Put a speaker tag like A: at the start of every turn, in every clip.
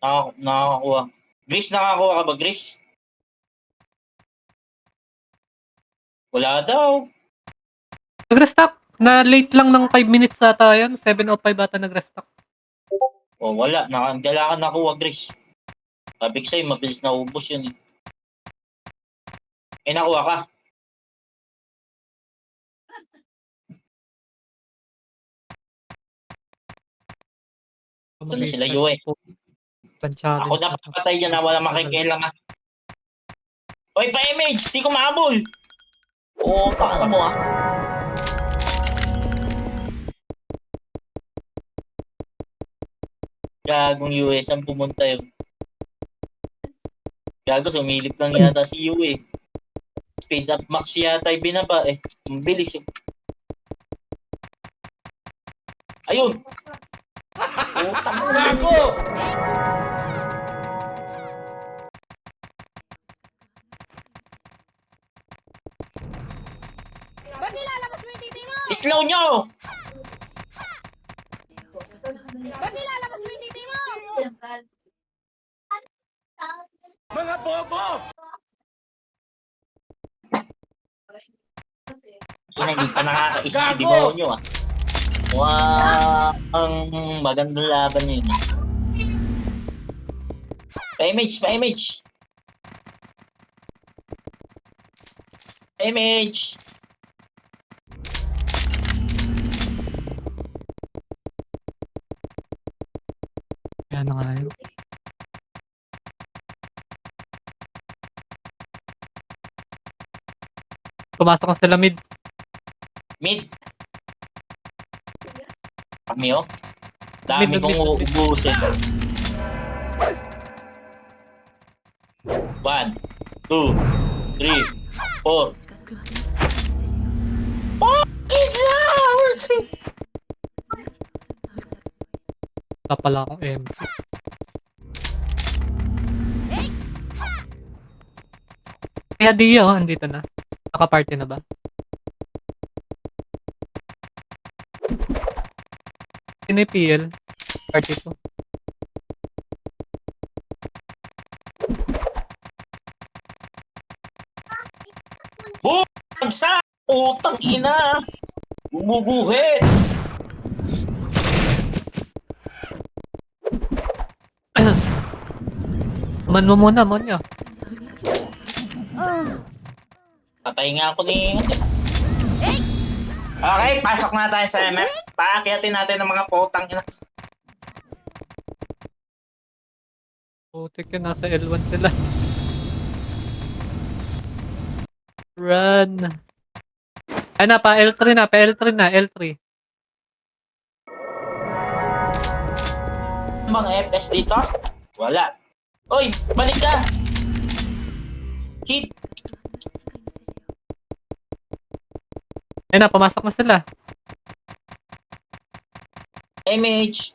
A: Nakakakuha. Gris, nakakuha ka ba, Gris? Wala daw.
B: Nag-restock. Na late lang ng 5 minutes ata yun. 7:05 ata nag-restock.
A: Wala. Kailangan nakuha, Gris. Sabi ko sa'yo, mabilis na ubos yun eh. Nakuha ka. Ito na sila, Yue. Ako na papatay dyan na wala makikialam. Oy, pa-image! Di ko mahabol! Taka mo ah. Gagong US ang pumunta yun. Gago, sumilip lang yata si Yue. Speed up max yata yung binaba eh. Mabilis eh. Ayun! Taka mo gago!
C: Ba't nilalabas mo yung titi mo?
A: Slow nyo!
C: Ba't nilalabas mo yung titi mo?
D: Mga bobo!
A: Hindi pa nakakaisa si Demonyo ah. Ang magandang laban yun. Pa-image! Pa-image! Pa-image!
B: Yan na nga yun. Pumasok na sila mid.
A: Mid! Kami oh. Dami
B: Mid,
A: kong
B: mid.
A: uubusin. 1, 2, 3, 4.
B: Wala pala akong MP. Kaya di yun, andito na. Naka-party na ba? Sino yung PL? Party ko.
A: Bagsak! Utang ina! Bumubuhit!
B: Man mo muna, Monyo.
A: Patay nga ako ni... Okay, pasok na tayo sa MF. Paakyatin natin ng mga potang ina.
B: Putik yun, nasa L1 sila. Run. Ay na, pa L3 na, pa L3 na, L3.
A: Mga FS dito? Wala. Oy, balik ka! Hit!
B: Ay na, pumasok na sila.
A: Image!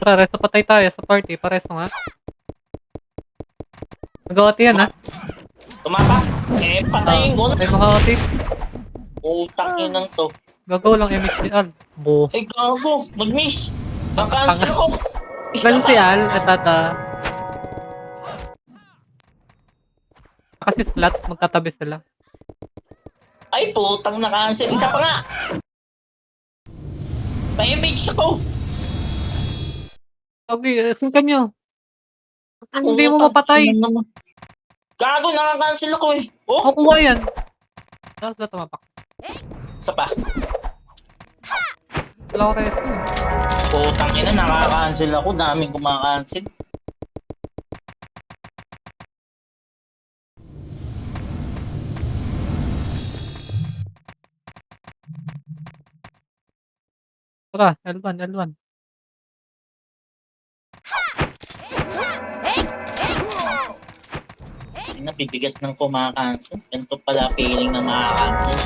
B: Tara, resto patay tayo sa party. Pareso nga. Nag-OT yan, ha?
A: Tumapak! Patayin ko
B: May
A: na!
B: mga OT.
A: Utang inang to.
B: Gagaw lang MXC Al. Bo.
A: Ay, gago! Nag-miss! Nakancel ako! Isa
B: Ganun si
A: pa!
B: Al, etata. Kasi slot, magkatabi sila.
A: Ay, putang na-cancel. Isa pa nga! Pa-image ako!
B: Okay, singkan nyo. Hindi mo mapatay.
A: Gago, naka-cancel ako eh. Oh,
B: Makukuha yan. Saan sila tumapak?
A: isa pa.
B: Wala ko resto.
A: Putang ina, naka-cancel ako. Daming kumakancel.
B: Tara, L1, L1.
A: Nabibigat ng kumakancel. Ganito pala feeling na makakancel.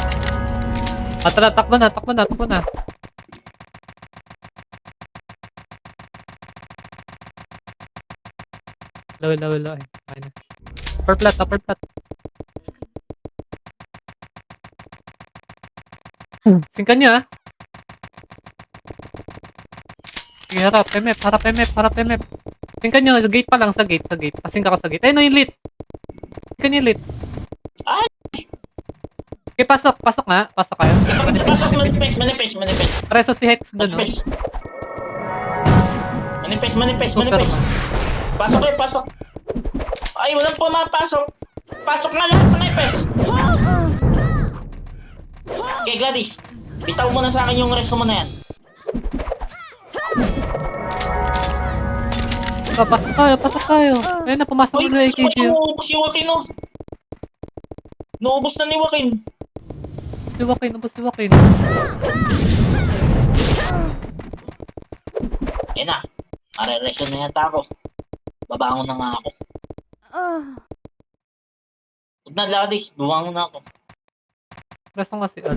B: Tara, takbo na, takbo na, takbo na. Low. Okay na. Upper plat. Singkan nyo ah. Sige, harap, MF, harap, MF, harap, MF. Singkan nyo, gate pa lang, sa gate. Pasing ka sa gate. Ayun, yung lit. Singkan nyo yung lit.
A: Ay!
B: Okay, pasok nga. Pasok kayo.
A: Pasok, manipis.
B: Preso si Hex doon, no?
A: Manipis.
B: Super,
A: Pasok. Ay, walang pumapasok. Pasok na lahat, manipis. Okay, Gladys. Bitaw mo na sa akin yung resto mo na yan.
B: Pasok kayo. Ayun na, pumasok
A: Uy,
B: na yung AKG.
A: naubos si Joaquin, oh. Naubos na ni Joaquin.
B: Si Joaquin.
A: Eh na, marereso na yata ako. Babangon na nga ako. Huwag na, Gladys. Bumangon na ako.
B: Preso nga si Al.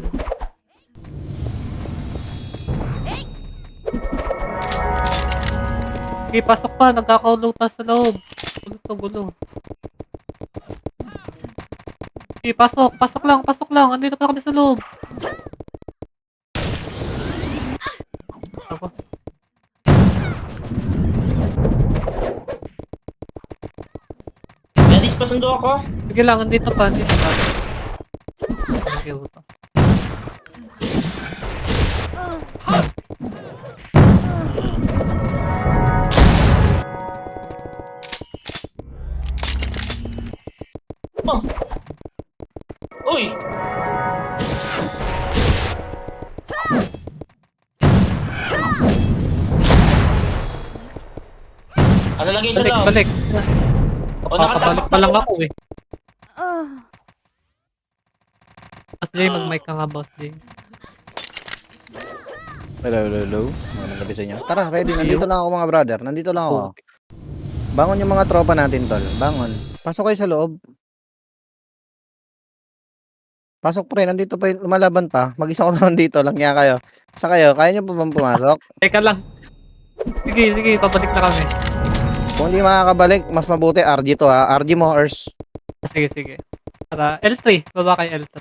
B: Okay, pasok pa. Nagkakaulo pa sa loob. Gulo. Okay, pasok lang. Andito pa kami sa loob. Ako.
A: Gladys, pasundo ako.
B: Sige lang, andito pa. Thank you.
A: Oh. Uy! Ano lagay sa loob?
B: Balik.
A: O,
B: Nakakabalik pa lang ako eh. Boss J, mag-mic ka nga, Boss J.
E: Hello. Magandang gabi sa inyo. Tara, ready. Nandito lang ako mga brother. Nandito lang ako. Bangon yung mga tropa natin, tol. Bangon. Pasok kayo sa loob. Pasok pre, nandito pa yung lumalaban pa. Mag-isa ko naman dito, lang niya kayo. Sa kayo, kaya nyo pa bang pumasok?
B: Teka lang. Sige, pabalik na kami.
E: Kung hindi makakabalik, mas mabuti RG to ha. RG mo, Ers.
B: Sige. Tara, L3. Baba kayo L3.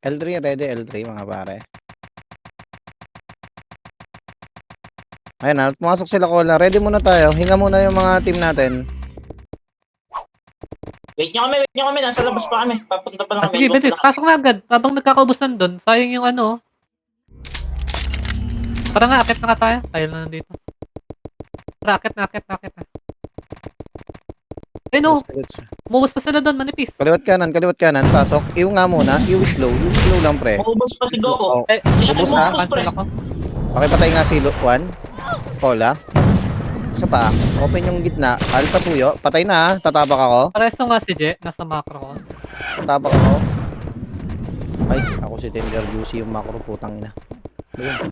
E: L3, ready L3 mga pare. Ayun na, pumasok sila Kola. Ready muna tayo. Hinga muna yung mga team natin.
A: Wait nyo kami. Nasa labas pa kami. Papunta pa lang kami.
B: Sige, bilis. Pasok na agad. Habang nagkakaubusan doon, sayang yung ano. Tara nga, akit na nga tayo. Tayo lang nandito. Tara, akit na. Ay no, umubos pa sila doon, manipis.
E: Kaliwat kanan, pasok. Iw nga muna, iw slow lang pre.
A: Maubos pa si Goku.
E: Oh,
A: Sila
E: ubos
A: kayo
E: na?
A: maubos, pre.
B: Cancel ako.
E: pakipatay nga si Juan. Cola. Isa pa, open yung gitna. Alpha suyo, patay na ha. Tatapak ako.
B: Pareso nga si Je, nasa macro ko.
E: Tatapak ako. Ay, ako si Tender Juicy yung macro putang ina. Ayun.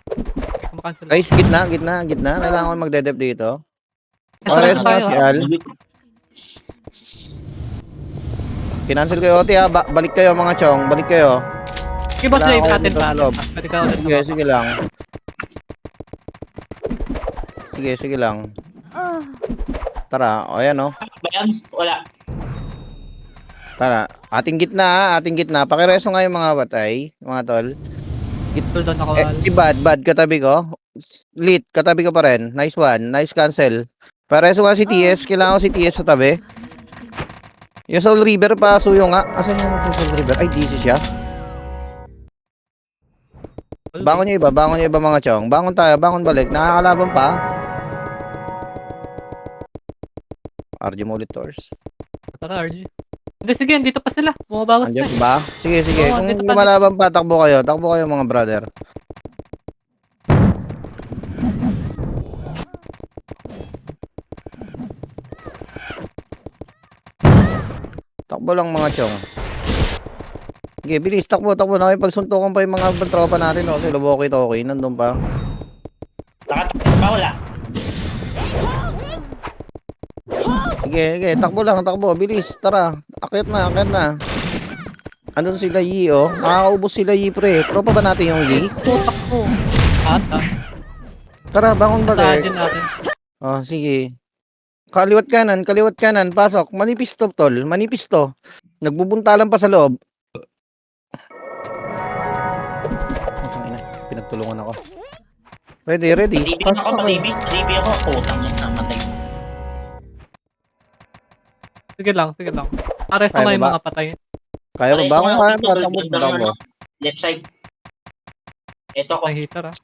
B: Hindi ko makancel.
E: Guys, gitna. Kailangan ko magdedep dito.
B: Nasa
E: Pares
B: macro
E: na
B: tayo,
E: si
B: ha?
E: Al. Kinancel kayo, Oti ha. Balik kayo mga chong. Balik kayo.
B: Sige, boss,
E: Wala
B: live
E: ako
B: natin
E: dito sa
B: pa.
E: loob.
B: Pwede ka ulit.
E: Sige lang. Sige lang. Tara, o ayan o.
A: Ba yan? Wala.
E: Tara, ating gitna. Pakireso nga yung mga batay, mga tol.
B: Gitol doon ako.
E: Si Bad, katabi ko. Lit, katabi ko pa rin. Nice one, nice cancel. Pareso nga si TS, kailangan ko si TS sa tabi. Yung Soul River pa, suyo nga. Asan yung Soul River? Ay, DC siya. Bangon nyo iba mga chong. Bangon tayo, bangon balik. Nakakalaban pa. RG mo ulit, Tors.
B: Tara, RG. Hindi, sige, dito pa sila. Bumabawas na.
E: Andiyan ba? Sige.
B: Oo,
E: Kung
B: dito pa.
E: lumalaban pa, takbo kayo mga brother. Takbo lang mga chong. Sige, bilis, takbo. Nakipagsuntukan pa yung mga tropa natin. O, si Loboki Toki, nandun pa.
A: Nakatakot pa, wala.
E: Sige, takbo lang. Bilis, tara. Akit na. Andun sila Yi, oh. Nakakaubos sila Yi, pre. Tropa ba natin yung Yi?
B: Putak ko. Ata.
E: Tara, bangon
B: Sa
E: balik.
B: agent natin.
E: Oh, sige. Kaliwat kanan, pasok. Manipis to, tol. Manipis to. Nagbubuntalan pa sa loob. tulungan ako. Ready.
A: Patibig
E: Pasok
A: ako,
E: ako.
A: patibig ako. Putang yan, namatay.
B: Sige lang. Pares
E: Kaya
B: na
E: mo
B: yung
E: ba?
B: mga patay.
E: Kaya mo
A: Pares
E: ba?
A: nga,
E: Kung kaya
A: dito,
E: pa, takbo
A: ganda ng
E: mo.
A: ano, left side. Ito ako.
B: May hitter ah.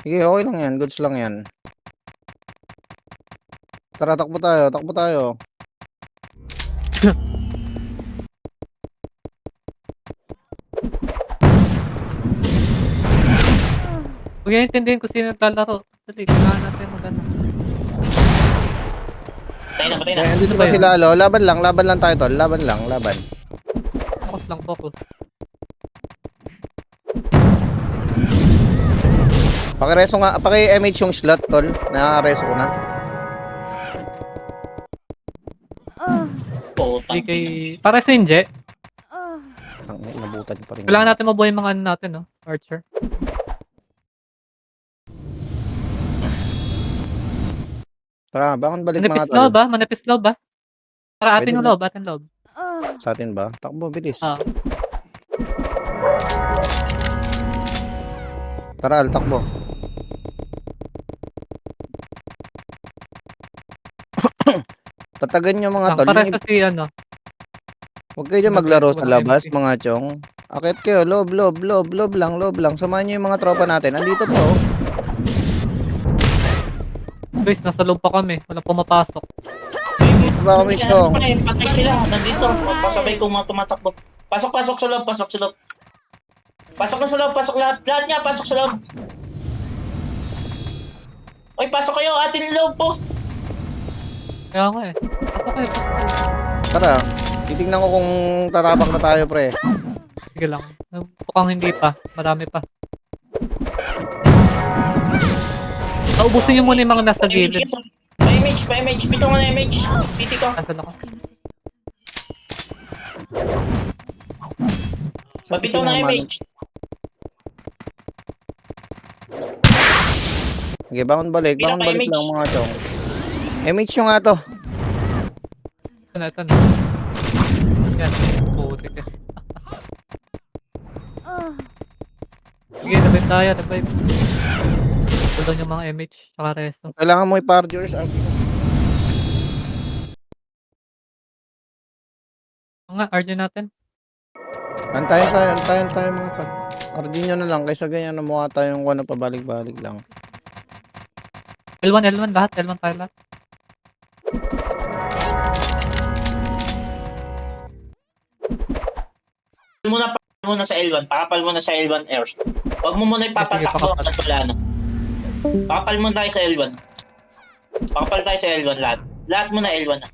E: Sige, okay lang yan. Goods lang yan. Tara, takbo tayo.
B: Huwag yan intindihin kung sino naglalaro. Dali, kailangan natin mag-ano.
A: Patay na.
E: Kaya andito
B: Ano
E: pa
B: ba yun?
E: sila, alo. Laban lang tayo, tol. Laban.
B: Focus.
E: Pakireso nga, paki-MH yung slot, tol. Nakareso ko na.
A: Putang
B: Hindi kay...
A: ina.
B: Pares na hindi.
E: Ang inabutan pa rin.
B: Kailangan natin mabuhay yung mga ano natin, no? Archer.
E: Tara, bangon balik mga
B: Manipis
E: tol.
B: loob ah. Manipis loob ah. Para atin
E: Pwede
B: yung
E: ba?
B: loob. Atin loob.
E: Sa atin ba? Takbo, bilis.
B: Ah.
E: Tara, takbo. Tatagan nyo mga tol.
B: Pares kasi ano.
E: Huwag kayo dyan
B: Ano
E: maglaro
B: ba
E: sa
B: yung
E: labas,
B: MP?
E: mga chong. Akit kayo, loob lang. Samahan nyo yung mga tropa natin. Andito po.
B: Guys, nasa loob pa kami. Walang pumapasok.
E: Diba kami
A: Kaya,
E: chong?
A: patay sila. Nandito. Pasabay ko mga tumatakbo. Pasok sa loob. Pasok na sa loob. Pasok lahat. Lahat nga, pasok sa loob. Oy, pasok kayo. Atin yung loob po.
B: Kaya nga eh. Pasok kayo.
E: Tara, titignan ko kung tatapak na tayo, pre.
B: Sige lang. Mukhang hindi pa. Marami pa. Naubusin nyo muna yung mga nasa gilid.
A: Pa-image. Bito mo na image. Piti ko.
B: Nasaan ako?
A: Mabito na image.
E: Sige, bangon balik
A: Bilang
E: lang
A: image.
E: mga chong. MH nyo nga to.
B: Ito na. Yan. Putik eh. Sige, revive tayo. Revive. Tulong yung mga MH. Tsaka resto.
E: Kailangan mo i-parjures.
B: Mga RJ natin.
E: Antayin tayo mga tol. RD nyo na lang, kaysa ganyan na mukha tayong ano pabalik-balik lang.
B: L1 lahat. L1 tayo lahat.
A: Muna sa L1. Pakapal mo na sa L1 Airs. Huwag mo muna ipapatakbo
B: pakapal.
A: at wala na. Pakapal mo tayo sa L1. Pakapal tayo sa L1 lahat. Lahat mo na L1 na.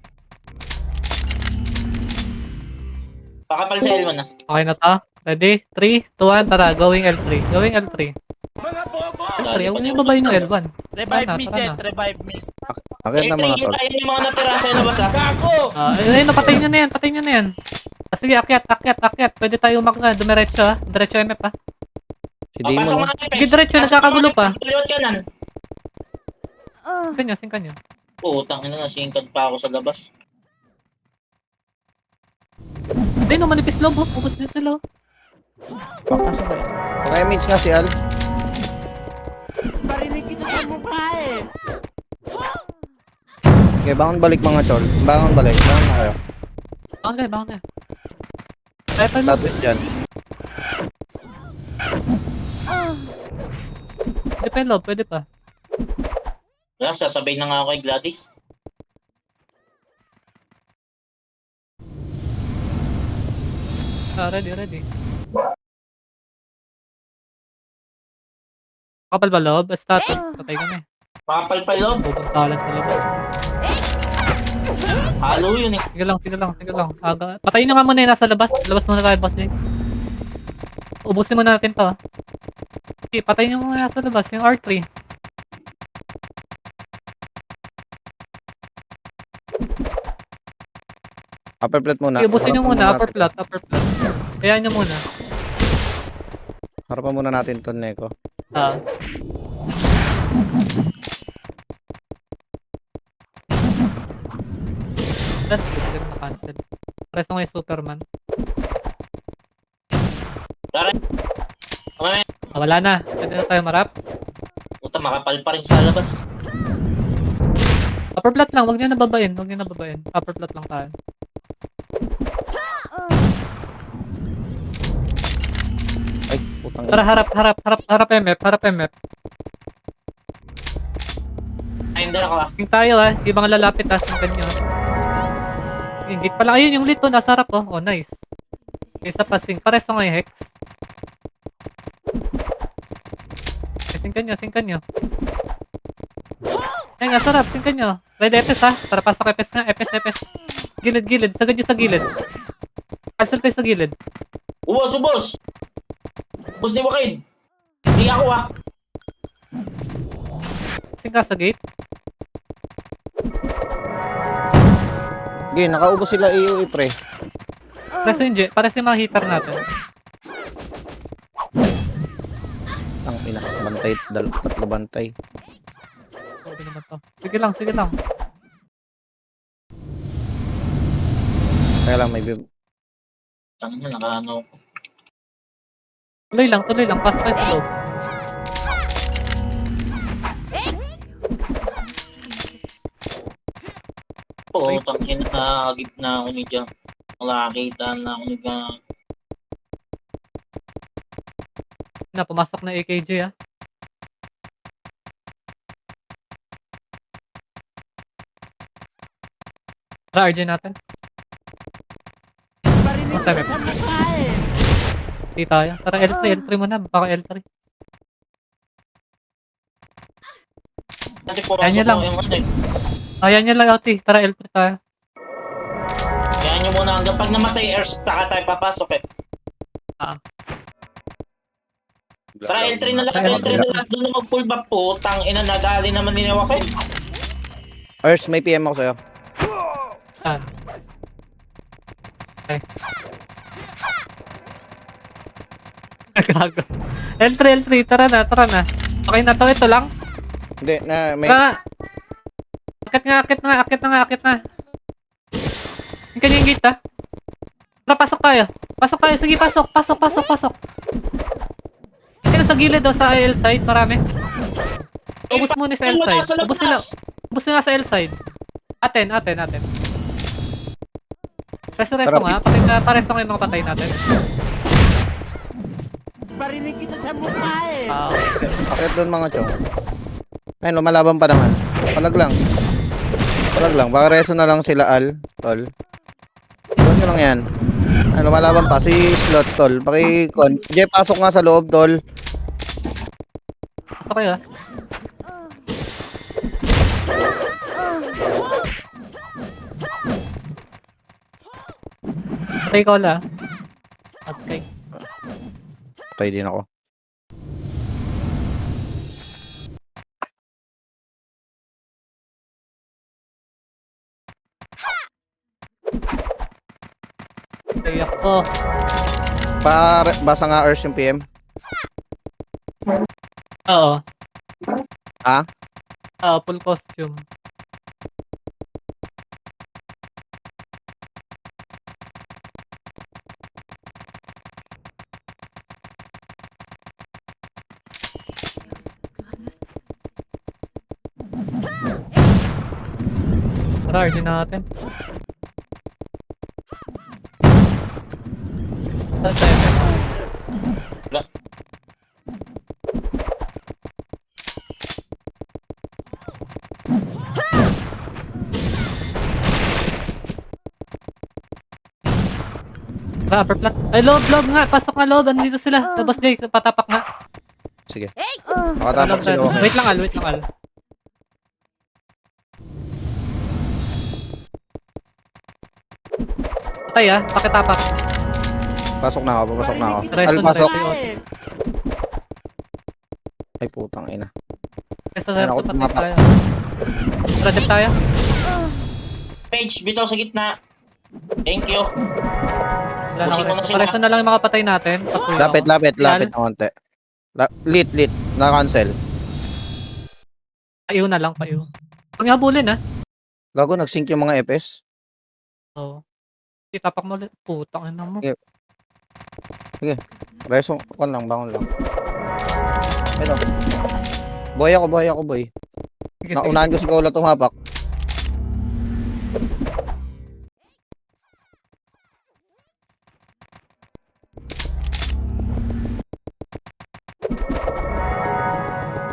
A: Pakapal sa L1 na.
B: Okay na ta. Ready? 3, 2, 1. Tara. Going L3.
D: Mga bobo!
B: L3. Huwag niyo babayin yung L1.
D: Revive
B: Tara
D: me,
B: na,
D: Jet.
B: tara na.
D: Revive me.
E: Akit na mga tol.
A: Ayun yung mga natira sa labas ha.
D: Gago!
B: Ayun, patayin nyo na yan. Sige, akyat. Pwede tayo dumiretso ha. Diretso MF ha.
E: Si
A: Pasok
E: Demon.
A: mga tipes.
B: Sige, diretso, nagkakagulo pa.
A: Liwat ka nan.
B: Singkan nyo.
A: Putang ina, nasingkad pa ako sa labas.
B: Hindi, no, manipis loob. Ubus din sila.
E: Asa ba yun? Paka-MH nga si Al.
D: Barinig kita sa mukha eh!
E: Okay, bangon balik mga chol. Bangon na kayo.
B: Bangon na. Kaya pa loob.
E: Status dyan.
B: Pwede pa yung loob, pwede pa.
A: Kaya sasabay na nga ako kay Gladys.
B: Ready. Kapal ba loob? Status. Patay kami.
A: Pakapal pa loob.
B: Pupuntalan sa labas.
A: Halo yun eh.
B: Sige lang. Aga. Patayin nyo nga muna yung nasa labas. Labas muna tayo, boss Jake. Ubusin muna natin to. Okay, patayin nyo muna nasa labas. Yung R3.
E: Upper plate muna.
B: Okay, ubusin nyo muna. Upper plat. Kayaan nyo muna.
E: Harapan muna natin to, Neko.
B: That's good. Na-cancel. Pares mo yung Superman.
A: Mga
B: Wala na. Pwede na tayo marap.
A: Puta, makapal pa rin sa labas.
B: Upper plot lang. Huwag niyo nababain. Upper plot lang tayo.
E: Ay, putang
B: Tara,
E: ina.
B: harap MF. Harap MF.
A: Time din ako ah.
B: King tayo ha. Di mga lalapit ha. Singkan nyo. Ingit pala. Ayun yung lito. Nasa harap oh. Oh, nice. Isa pa sing. Pares nga yung hex. Singkan nyo. Ay nga, sarap. Singkan nyo. Ready Epes ha. Tara, pasok Epes nga. Epes. Gilid. Sagad nyo sa gilid. Cancel kayo sa gilid.
A: Ubos! Ubos ni Joaquin. Hindi ako ah.
B: Sing ka sa gate.
E: Sige, nakaubos sila AOE pre.
B: Preso yung J. Pares yung mga hitter natin.
E: Ang ina, bantay, tatlo bantay.
B: Okay naman to. Sige lang.
E: Kaya lang may bib.
A: Saan na nakaano ko.
B: Tuloy lang. Pass tayo sa loob.
A: Oo, tangin na gitna ako ni Jam. Nakakita na ako ni Jam.
B: Pumasok na AKJ ha. Tara, RJ natin.
D: Barinig
B: Basta,
D: kita sa mukha eh.
B: Di tayo. Tara, L3 muna. Baka L3.
A: Kasi
B: Kaya
A: pumasok
B: niya lang.
A: mo yung ano eh.
B: Ayan niya lang, Oti. Tara, L3 tayo.
A: Kaya nyo muna hanggang pag namatay Earth, saka tayo papasok eh. Tara, L3 na lang. Doon na mag-pull back po. Tang ina, nadali naman ni Joaquin.
E: Ers, may PM ako sa'yo.
B: Saan? Okay. Gago. L3. Tara na. Okay na to. Ito lang.
E: Hindi, na may...
B: Akit na. Yung kanyang gate ha. Tara, pasok tayo. Sige, pasok. Sino sa gilid daw sa L side? Marami. Ubus muna sa L side. Ubus nila sa L side. Aten. Reso nga. Pares nga yung mga patay natin.
D: Barinig kita sa mukha eh.
E: Akit doon mga chong. Ayun, lumalaban pa naman. Palag lang. Baka reso na lang sila tol. Doon nyo lang yan. Ayun, lumalaban pa. Si Slot, tol. Paki-con. Jay, pasok nga sa loob, tol.
B: Pasok kayo ha. Patay ko wala. Okay.
E: Patay din ako.
B: Patay ako.
E: Basa nga Ers yung PM.
B: Oo.
E: Ha?
B: Full costume. Tara, RG natin. Saan tayo? Tara, upper plat. Ay, loob nga. Pasok nga loob. Andito sila. Labas Jay, patapak nga.
E: Sige. Makatapak sila ako.
B: Wait lang, Al. Patay pakitapak.
E: Pasok na ako.
B: Resto
E: Al,
B: na,
E: pasok.
B: resto.
E: Ay, putang ina.
B: Resto
E: Ayun, ako
B: patay
E: tumapak.
B: tayo. Project tayo.
A: Page, bitaw sa gitna. Thank you.
B: Wala na
A: Pusin mo na
B: resto.
A: sila.
B: Resto na lang yung mga patay natin. Papuyo
E: Lapit
B: ako.
E: na konti. Lit. Na-cancel.
B: Payo na lang, payo. Huwag habulin
E: Gago, nag-sync yung mga FS.
B: Oo. Itapak mo ulit. Putang ina mo.
E: Reso, bangon lang. Ito. Boy ako, boy.
B: Sige, sige.
E: Naunahan ko si Cola tumapak.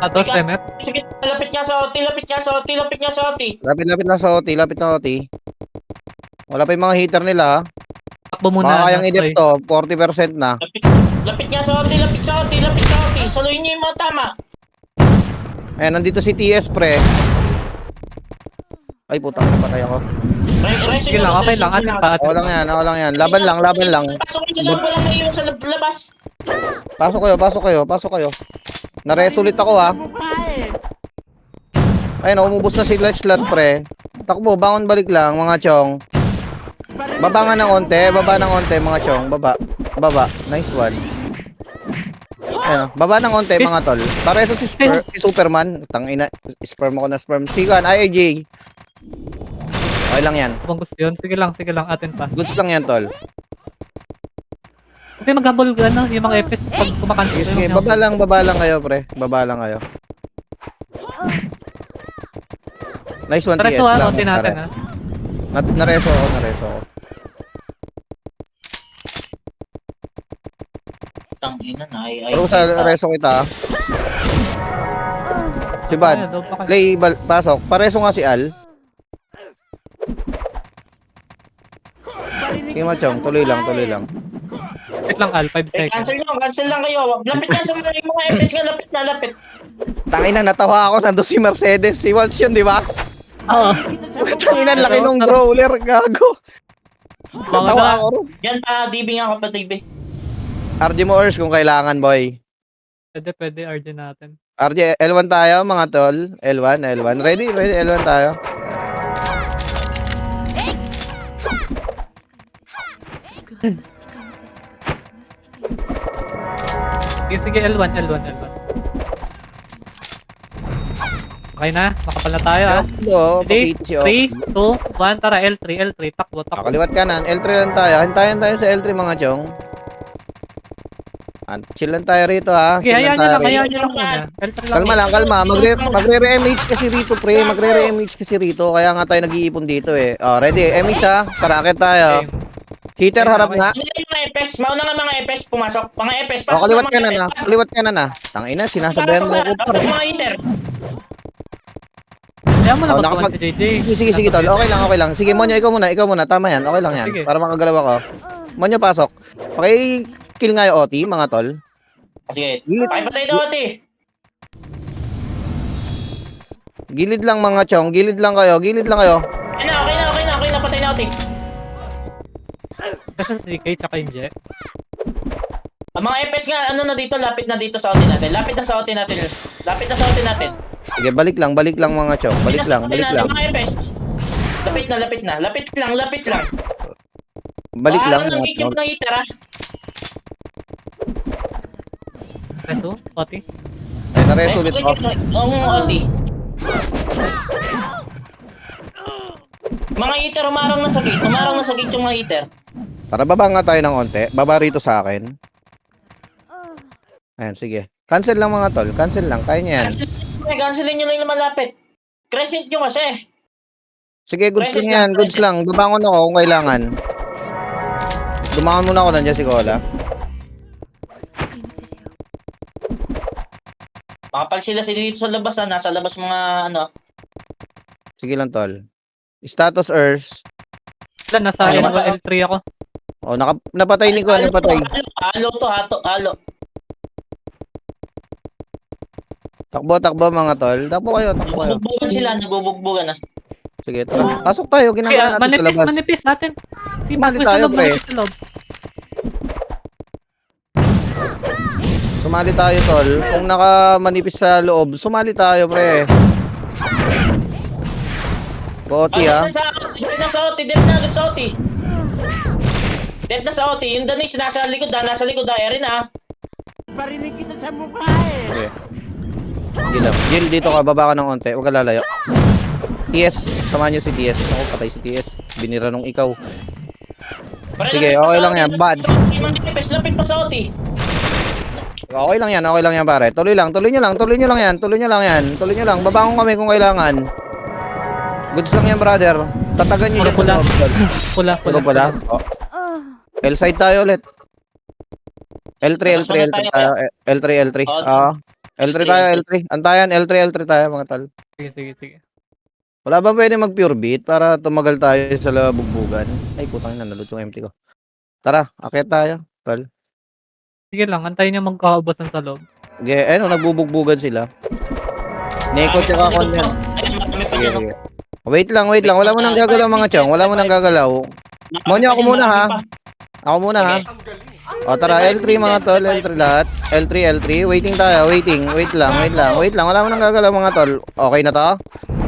B: Atos, MF.
A: Sige, lapit niya sa OT, lapit niya sa OT, lapit niya sa OT.
E: Lapit na sa OT, lapit na OT. Wala pa yung mga hitter nila, ha?
B: Takbo muna.
E: Baka kayang
B: ano,
E: idip
B: Troy.
E: to, 40% na.
A: Lapit niya sa OT, lapit sa OT, lapit sa OT. Saluhin niyo yung mga tama.
E: Ayan, nandito si TS, pre. Ay, putang, napatay ako.
B: Sige lang, okay lang. Atin pa,
E: Ako lang yan. Laban lang.
A: Pasok sa loob, walang ngayon sa labas.
E: Pasok kayo. Naresulit ako, ha.
D: Sa mukha eh.
E: Ayun, umubos na sila slot, pre. Takbo, bangon balik lang, mga chong. Baba nga ng onte, mga chong. Baba. Nice one. Ayun, baba ng onte, mga tol. Pareso si Superman. Tangina, sperm ako na sperm. Sigan, IAJ. Okay lang yan.
B: Kung gusto yun. Sige lang. Atin pa.
E: Goods lang yan, tol.
B: Okay, mag-habol ano, yung mga FS pag kumakansel.
E: Sige, baba lang kayo, pre. Baba lang kayo. Nice one, TS
B: Pareso ha,
E: lang.
B: konti natin ha.
E: Nareso ako.
A: Tangina na,
E: Pero sa reso kita, ha. Si Bad.
B: Ayun, doon pa kayo.
E: Play, pasok. Pareso nga si Al. Sige, Machong. Tuloy lang.
B: Wait lang, Al. 5 seconds.
A: Cancel lang kayo. Lapit niya sa mga FS nga, lapit.
E: Tangina, natawa ako. Nandun si Mercedes. Si Walsh yun, di ba?
B: Oo.
E: Tangina, laki nung brawler. Gago.
B: Mga
E: Natawa
B: na.
E: ako rin.
A: Yan pa, DB nga kapatid.
E: RG mo, Urs, kung kailangan, boy.
B: Pwede, RG natin.
E: RG, L1 tayo, mga tol. L1. Ready, L1 tayo.
B: Sige, L1. Okay na, makapal na tayo ha.
E: Hello,
B: Ready?
E: papiti si O.
B: 3, 2, 1, tara, L3, takbo.
E: Kaliwat kanan, L3 lang tayo. Hintayin tayo sa L3, mga chong. Chill lang tayo rito, ha.
B: Sige,
E: Chill lang
B: hayaan
E: tayo
B: nyo lang muna. L3 lang.
E: Kalma lang. Magre-re-MH kasi rito, pre. Magre-re-MH kasi rito. Kaya nga tayo nag-iipon dito, eh. Oh, ready? MH, ha. Tarakit tayo.
B: Okay.
E: Heater, harap nga.
A: Mga FS, mauna nga mga FS, pumasok. Mga FS,
E: O, kaliwat ka na. Tangina, sinasabayan mo ko, pre.
A: Mga heater.
B: Kaya mo na
E: Oh,
B: magkawan si JJ.
E: Sige, tol. Okay lang. Sige, Monyo, ikaw muna. Tama yan. Okay lang yan.
B: Sige.
E: Para makagalaw ako. Monyo, pasok. Kill nga yung OT, mga tol.
A: Sige,
E: Gilid.
A: patay na OT.
E: Gilid lang, mga chong. Gilid lang kayo.
A: Okay na, patay na OT.
B: Kasi si DK tsaka yung Jet.
A: Ang mga FS nga, lapit na dito sa OT natin. Lapit na sa OT natin.
E: Sige, balik lang, mga chong. Balik lang.
A: Mga FS. Lapit na. Lapit lang.
E: Balik lang,
A: Ng
E: mga
A: video
E: chong.
A: ng heater, ha?
B: Reso, Oti.
E: Ay, nareso ulit ko.
A: Ang OT. Mga heater, umarang na sa gate yung mga heater.
E: Tara, baba nga tayo ng onte. Baba rito sa akin. Ayan, sige. Cancel lang, mga tol. Cancel lang. Kaya niya yan.
A: Cancelin nyo lang yung malapit. Crescent nyo kasi.
E: Sige, goods
A: Present
E: lang yan.
A: lang,
E: Goods lang. Dumangon ako kung kailangan. Dumangon muna ako. Nandiyan si Cola.
A: Makapal sila dito sa labas, ha? Nasa labas mga
E: Sige lang, tol. Status Earth.
B: Wala, nasa
E: Ano
B: L3 ako.
E: Oh, napatay ni ko. Napatay.
A: Halo.
E: Takbo, mga tol. Takbo kayo.
A: Nagbubugbugan na.
E: Sige, tara. Pasok tayo. Ginagawa natin sa labas.
B: Manipis natin. Si
E: Sumali
B: Mas
E: tayo, pre.
B: sa loob.
E: Sumali tayo, tol. Kung nakamanipis sa loob, sumali tayo, pre. Boti, ha.
A: Dead na sa OT. Yung Danis, nasa likod, Erin, ha?
D: Barinig kita sa mukha eh.
E: Okay. Gil, dito ka. Baba ka ng onte. Huwag ka lalayo. TS. Samahan nyo si TS. Ako, patay si TS. Binira nung ikaw. Sige, okay lang yan. Bad.
A: Lapit pa sa OT.
E: Okay lang yan pare. Tuloy nyo lang yan. Babangon kami kung kailangan. Goods lang yan brother. Tatagan nyo dyan sa
B: Pula.
E: loob. tol.
B: Pula.
E: Pula. Oh. L side tayo ulit. L3 tayo. L3. L3 tayo, L3. Antayan, L3 tayo mga tal.
B: Sige.
E: Wala ba pwede mag pure beat para tumagal tayo sa bugbugan? Ay, putang ina, nalot yung empty ko. Tara, akyat tayo, tal.
B: Sige lang, antayin niya magkakaubusan sa loob.
E: Okay, nagbubugbugan sila. Neko tsaka kon yan. Sige. Wait lang. Wala mo nang gagalaw mga chong. Monyo, ako muna ha. O tara, L3 mga tol, L3 lahat. L3. Waiting tayo, waiting. Wait lang. Wala mo nang gagalaw mga tol. Okay na to?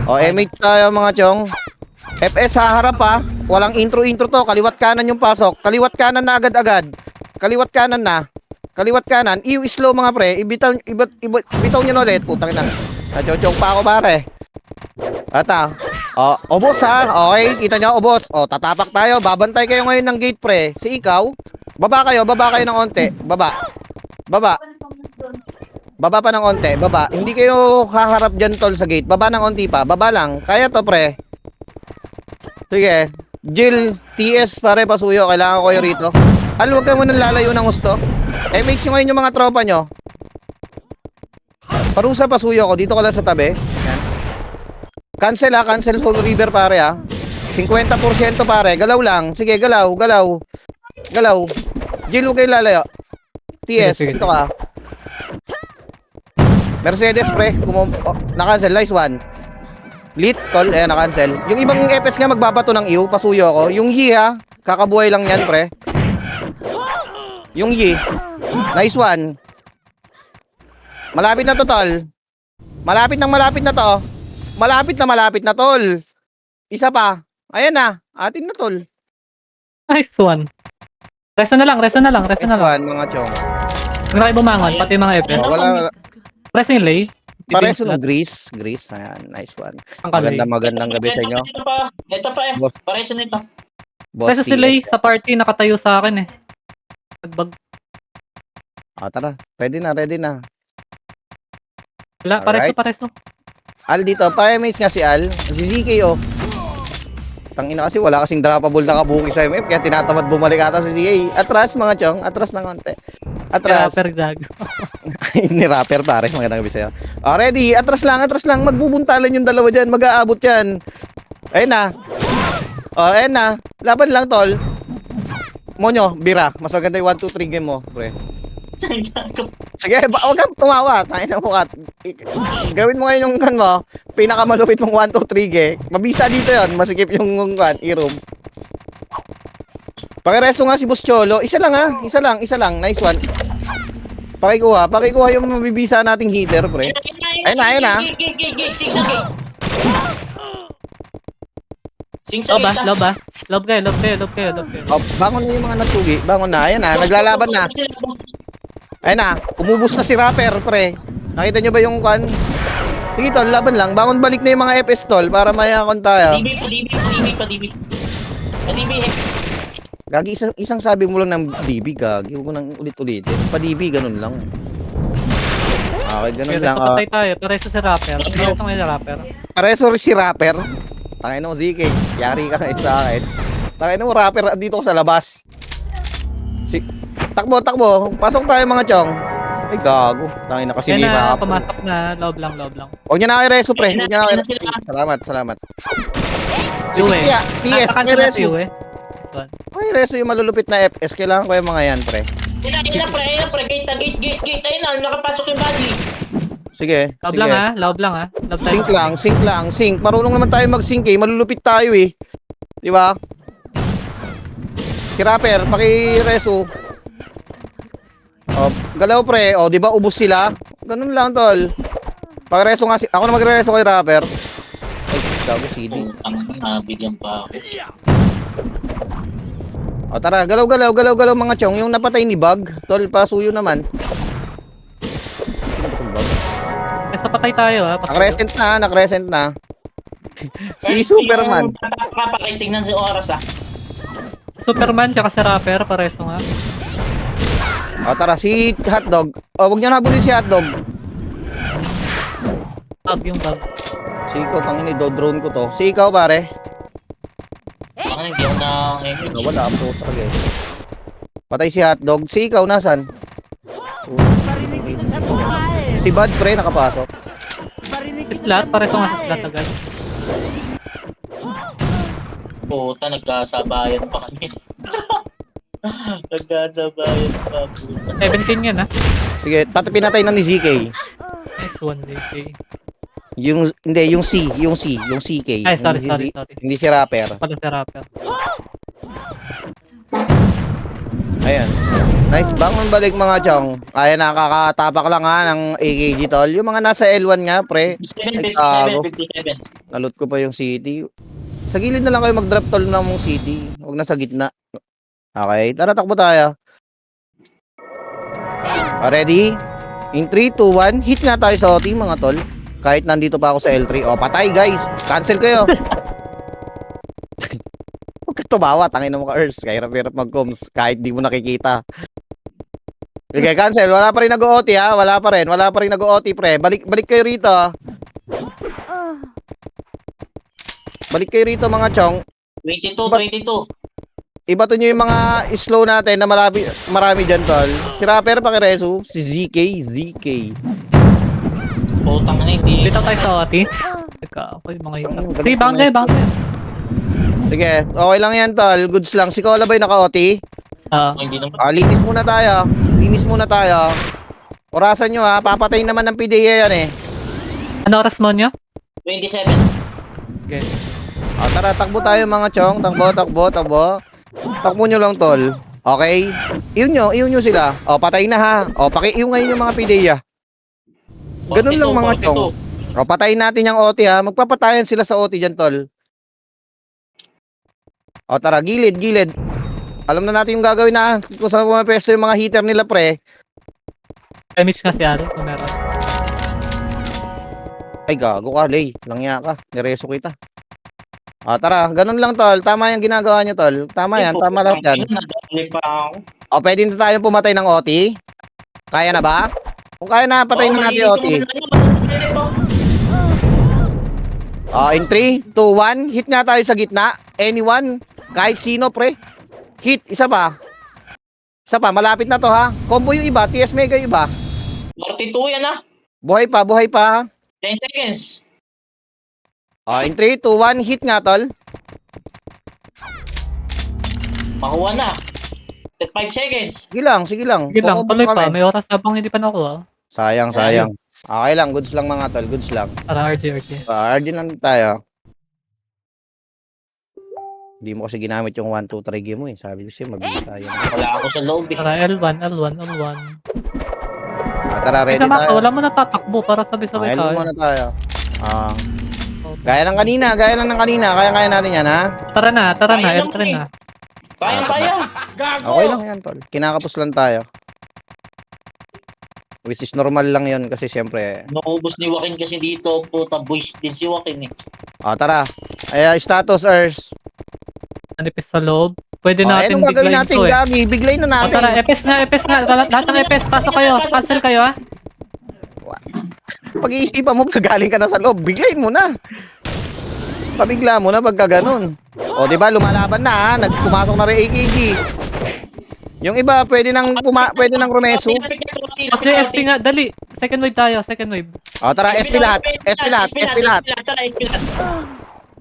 E: O, MH tayo mga chong. FS sa harap ha. Walang intro to. Kaliwat kanan yung pasok. Kaliwat kanan na agad-agad. Kaliwat kanan. Slow mga pre. Ibitaw nyo na ulit. Putang ina. Nachochong pa ako pare. Ata. Obos ha. Okay, kita nyo, obos. Tatapak tayo. Babantay kayo ngayon ng gate pre. Si ikaw. Baba kayo ng onte. Baba pa ng onte. Baba. Hindi kayo haharap dyan tol sa gate. Baba ng onti pa. Baba lang. Kaya to pre. Sige. Jill, TS pare pasuyo. Kailangan ko kayo rito. Huwag kayo munang lalayo ng gusto. Make sure ngayon yung mga tropa nyo. Parusa pasuyo ko. Dito ka lang sa tabi. Yan. Cancel Soul River pare ha. 50% pare. Galaw lang. Sige, galaw. Jill, huwag kayo lalayo. TS,
B: Sige.
E: dito ka. Mercedes pre. Na-cancel. Nice one. Lit, tol. Na-cancel. Yung ibang FS nga magbabato ng iyo. Pasuyo ko. Yung Yi ha. Kakabuhay lang yan pre. Yung Yi. Nice one. Malapit na to, tol. Malapit na to. Malapit na, tol. Isa pa. Ayan na. Atin na, tol.
B: Nice one. Resta na lang.
E: One, mga chong.
B: Huwag na kayo bumangon, pati yung mga FS.
E: Wala.
B: Resta yung lay.
E: Pareso ng Grease. Ayan. Nice one.
B: Ang kalay.
E: Magandang gabi sa inyo.
A: Ito pa eh. Pareso nito.
E: Boss
B: Resta si
E: TS.
B: Lay sa party, nakatayo sa akin eh. Nagbag.
E: Tara. Ready na.
B: Wala,
E: Alright.
B: pareso.
E: Al dito. Pa-MH nga si Al. Si ZK, Tangina kasi wala kasing droppable na kabuki sa MF kaya tinatamad bumalik ata si ZK. Atras mga chong. Atras ng konti. Atras.
B: Rapper gag.
E: Ni rapper pare. Magandang gabi sa'yo. Ready. Atras lang. Magbubuntalan yung dalawa dyan. Mag-aabot yan. Ayun na. Ayun na. Laban lang, tol. Monyo, bira. Mas maganda yung 1-2-3 game mo, pre. Sige, huwag kang tumawa. Tayo na mukat. Gawin mo ngayon yung kan mo. Pinakamalupit mong 1-2-3 game. Mabisa dito yon. Masikip yung i-room. Pakireso nga si Boss Cholo. Isa lang. Nice one. Pakikuha yung mabibisa nating heater, pre. Ayun na.
B: Lob kayo.
E: Bangon na yung mga natsugi. Bangon na. Ayan na. Naglalaban na. Ayun na. Umubos na si rapper, pre. Nakita nyo ba yung kan? Sige, tol. Laban lang. Bangon balik na yung mga FS, tol. Para mayakon tayo.
A: DB Hex.
E: Gagi, isang sabi mo lang ng DB, gagi. Huwag mo nang ulit-ulitin. Pa DB, ganun lang. Okay, ganun lang.
B: Patay tayo. Pareso si rapper.
E: Pareso si rapper. Tangin mo, ZK. Yari ka ngayon sa akin. Tangin mo, rapper. Dito ko sa labas. Takbo. Pasok tayo mga chong. Ay, gago. Tangin na kasi
B: Yan
E: ni
B: na,
E: rapper.
B: pumasok na. Lob lang.
E: Huwag niya na kayo reso, pre.
A: Ayun
E: Huwag niya na kayo
A: na,
E: reso. Salamat.
B: Yue.
E: TS, may reso.
B: Yue.
E: May reso yung malulupit na FS. Kailangan ko yung mga yan, pre.
A: Ayun na pre. Gate. Ayun na, nakapasok yung body.
E: Sige.
B: Lob lang ha. Lob tayo.
E: Sync lang. Marunong naman tayo mag-sync eh. Malulupit tayo eh. Di ba? Si rapper, paki-reso. Galaw pre. Di ba ubos sila? Ganun lang, tol. Pag-reso nga ako na mag-reso kay rapper. Ay, gago CD.
A: Bigyan pa ako.
E: Tara, galaw mga chong. Yung napatay ni Bug, tol, pasuyo naman.
B: Sa patay tayo ha.
E: Nakresent na. Si Superman.
A: Papakitingnan si oras ah.
B: Superman tsaka si rapper. Pareso nga.
E: O tara, si Hotdog. O, huwag niyo nabulin si Hotdog.
B: Bag yung bag.
E: Si ikaw, tangin, do-drone ko to. Si ikaw, pare.
A: Baka hindi ako na image.
E: Wala po talaga eh. Patay si Hotdog. Si ikaw, nasan?
D: Barinig kita sa mukha eh.
E: Si Bad, pre, nakapasok.
D: Barinig kita
B: Slot,
D: sa
B: pare sa
D: mukha
B: mga slot
D: eh.
B: agad.
A: Puta, nagkasabayan pa kami. Nagkasabayan pa. Puta.
B: 17 yan, ha?
E: Sige, pinatay na ni ZK.
B: Nice one, okay.
E: Hindi, yung CK.
B: Ay, sorry,
E: Hindi
B: sorry,
E: si-
B: sorry.
E: Hindi si Rapper.
B: Pala si rapper.
E: Ayan. Nice bangon balik mga chong. Ayan, nakakatapak lang ha ng AKG tol. Yung mga nasa L1 nga, pre.
A: 57, 57.
E: Nalot ko pa yung city. Sa gilid na lang kayo mag-drop tol ng mong city. Huwag na sa gitna. Okay, tara takbo tayo. Ready? In 3, 2, 1, hit nga tayo sa OT mga tol. Kahit nandito pa ako sa L3. O, patay guys. Cancel kayo. Huwag ka tumawa. Tangin na mo ka, Ers. Kahirap-hirap mag-coms. Kahit di mo nakikita. Okay, cancel. Wala pa rin nag-OT ha. Wala pa rin nag-OT pre. Balik kayo rito. Balik kayo rito mga chong.
A: 22, 22.
E: Ibato nyo yung mga slow natin na marami dyan tol. Si Rapper pakiresu. Si ZK.
A: Putang na hindi.
B: Dito tayo sa OT. Teka, ako yung mga yun.
E: Ang
B: Sige, bang
E: galing
B: tayo.
E: Sige, okay lang yan tol. Goods lang. Si Cola ba yung naka-OT?
A: Oh, hindi naman.
E: Linis muna tayo. Orasan nyo ha. Papatay naman ng PDA yan eh.
B: Ano oras mo nyo?
A: 27.
B: Okay.
E: Tara, takbo tayo mga chong. Takbo. Takbo nyo lang tol. Okay? Iyon nyo sila. Patay na ha. Paki-iyon ngayon yung mga PDA. Ganun lang mga
A: 42.
E: chong. Patayin natin yung OT ha. Magpapatayan sila sa OT dyan tol. Tara, gilid. Alam na natin yung gagawin na kung saan pumapesto yung mga heater nila pre.
B: Damage nga si Aro kung meron.
E: Ay gago ka, Lay. Langya ka. Nireso kita. Tara, ganun lang tol. Tama yung ginagawa nyo tol. Tama yan, tama lahat yan.
A: Nadali pa ako.
E: Pwede na tayo pumatay ng OT? Kaya na ba? Kung kaya na, patayin na natin yung OT. In 3, 2, 1, hit nga tayo sa gitna. Anyone, kahit sino pre. Hit, isa pa, malapit na to ha. Combo yung iba, TS Mega yung iba.
A: 42 yan ah.
E: Buhay pa.
A: 10 seconds.
E: In 3, 2, 1, hit nga tol.
A: Makuha na. 5 seconds.
E: Sige lang.
B: Sige lang,
E: Kukuha
B: tuloy pa.
E: kami.
B: May oras habang hindi pa nakuha.
E: Sayang. Okay lang, goods lang mga tol, goods lang.
B: Para RG.
E: RG lang tayo. Hindi mo kasi ginamit yung 1, 2, 3 game mo eh. Sabi ko siya, mabilis tayo.
A: Wala ako sa lobby.
B: Para L1.
E: Tara, ready
B: Isa maka,
E: tayo.
B: wala mo natatakbo para sabay-sabay
E: L
B: tayo.
E: muna tayo. Gaya ng kanina. Kaya natin yan ha.
B: Tara na,
A: Kaya
B: L3
A: lang,
B: na.
A: Kaya.
E: Okay lang yan tol. Kinakapos lang tayo. Which is normal lang yun kasi syempre.
A: Naubos ni Joaquin kasi dito. Puta, voice din si Joaquin eh.
E: Tara. Status Earth.
B: Nanipis sa loob. Pwede natin
E: Anong gagawin
B: biglayin
E: natin,
B: to eh.
E: Gagi? Biglayin na natin.
B: Tara, epes nga. Lahat ng epes, pasok kayo. Cancel kayo ha.
E: Pag-iisipan mo, galing ka na sa loob. Biglayin mo na. Pabigla mo na pagka ganun. Di ba lumalaban na ha? Nagpumasok na rin AKG. Yung iba, pwede nang rumeso.
B: Okay, SP nga, dali. Second wave tayo, second wave.
E: Tara, SP lahat.
A: Tara, SP lahat.